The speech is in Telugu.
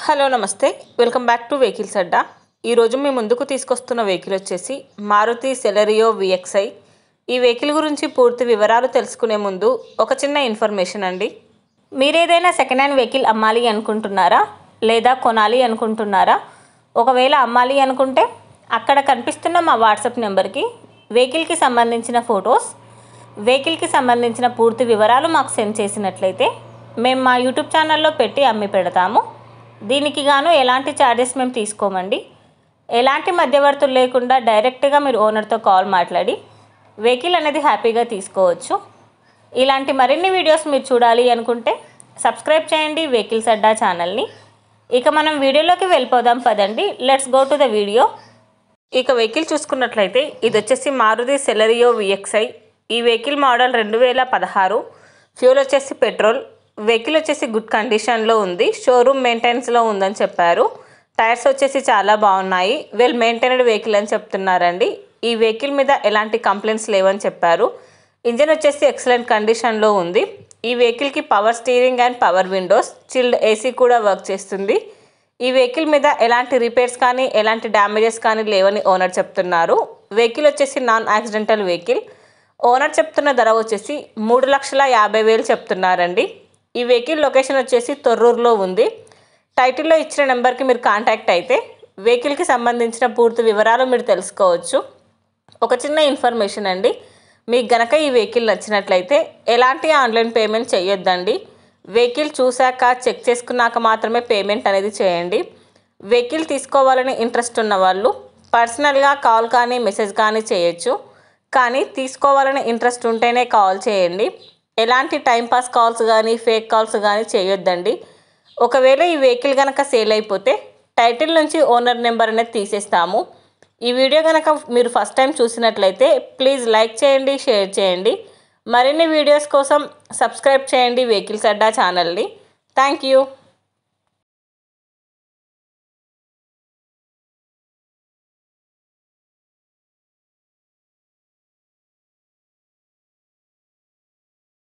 హలో నమస్తే వెల్కమ్ బ్యాక్ టు వెహికల్స్ అడ్డా. ఈరోజు మీ ముందుకు తీసుకొస్తున్న వెహికల్ వచ్చేసి మారుతి సెలెరియో VXi. ఈ వెహికల్ గురించి పూర్తి వివరాలు తెలుసుకునే ముందు ఒక చిన్న ఇన్ఫర్మేషన్ అండి. మీరేదైనా సెకండ్ హ్యాండ్ వెహికల్ అమ్మాలి అనుకుంటున్నారా లేదా కొనాలి అనుకుంటున్నారా? ఒకవేళ అమ్మాలి అనుకుంటే అక్కడ కనిపిస్తున్న మా వాట్సాప్ నెంబర్కి వెహికల్కి సంబంధించిన ఫొటోస్, వెహికల్కి సంబంధించిన పూర్తి వివరాలు మాకు సెండ్ చేసినట్లయితే మేము మా యూట్యూబ్ ఛానల్లో పెట్టి అమ్మి పెడతాము. దీనికి గాను ఎలాంటి ఛార్జెస్ మేము తీసుకోమండి. ఎలాంటి మధ్యవర్తులు లేకుండా డైరెక్ట్గా మీరు ఓనర్తో కాల్ మాట్లాడి వెహికల్ అనేది హ్యాపీగా తీసుకోవచ్చు. ఇలాంటి మరిన్ని వీడియోస్ మీరు చూడాలి అనుకుంటే సబ్స్క్రైబ్ చేయండి వెహికల్స్ అడ్డా ఛానల్ని. ఇక మనం వీడియోలోకి వెళ్ళిపోదాం పదండి. Let's go to the video. ఇక వెహికల్ చూసుకున్నట్లయితే ఇది వచ్చేసి మారుతి సెలెరియో VXi. ఈ వెహికల్ మోడల్ 2016. ఫ్యూల్ వచ్చేసి పెట్రోల్. వెహికల్ వచ్చేసి గుడ్ కండిషన్లో ఉంది, షోరూమ్ మెయింటెనెన్స్లో ఉందని చెప్పారు. టైర్స్ వచ్చేసి చాలా బాగున్నాయి, వెల్ మెయింటైన్డ్ వెహికల్ అని చెప్తున్నారండి. ఈ వెహికల్ మీద ఎలాంటి కంప్లైంట్స్ లేవని చెప్పారు. ఇంజన్ వచ్చేసి ఎక్సలెంట్ కండిషన్లో ఉంది. ఈ వెహికల్కి power steering and power Windows, chilled AC కూడా వర్క్ చేస్తుంది. ఈ వెహికల్ మీద ఎలాంటి రిపేర్స్ కానీ ఎలాంటి డ్యామేజెస్ కానీ లేవని ఓనర్ చెప్తున్నారు. వెహికల్ వచ్చేసి నాన్ యాక్సిడెంటల్ వెహికల్. ఓనర్ చెప్తున్న ధర వచ్చేసి 3,50,000 చెప్తున్నారండి. ఈ వెహికల్ లొకేషన్ వచ్చేసి తొర్రూరులో ఉంది. టైటిల్లో ఇచ్చిన నెంబర్కి మీరు కాంటాక్ట్ అయితే వెహికల్కి సంబంధించిన పూర్తి వివరాలు మీరు తెలుసుకోవచ్చు. ఒక చిన్న ఇన్ఫర్మేషన్ అండి, మీకు గనక ఈ వెహికల్ నచ్చినట్లయితే ఎలాంటి ఆన్లైన్ పేమెంట్ చేయొద్దండి. వెహికల్ చూశాక చెక్ చేసుకున్నాక మాత్రమే పేమెంట్ అనేది చేయండి. వెహికల్ తీసుకోవాలని ఇంట్రెస్ట్ ఉన్న వాళ్ళు పర్సనల్గా కాల్ కానీ మెసేజ్ కానీ చేయొచ్చు, కానీ తీసుకోవాలని ఇంట్రెస్ట్ ఉంటేనే కాల్ చేయండి. ఎలాంటి టైంపాస్ కాల్స్ కానీ ఫేక్ కాల్స్ కానీ చేయొద్దండి. ఒకవేళ ఈ వెహికల్ కనుక సేల్ అయిపోతే టైటిల్ నుంచి ఓనర్ నెంబర్ అనేది తీసేస్తాము. ఈ వీడియో కనుక మీరు ఫస్ట్ టైం చూసినట్లయితే ప్లీజ్ లైక్ చేయండి, షేర్ చేయండి. మరిన్ని వీడియోస్ కోసం సబ్స్క్రైబ్ చేయండి వెహికల్స్ అడ్డా ఛానల్ని. Thank you.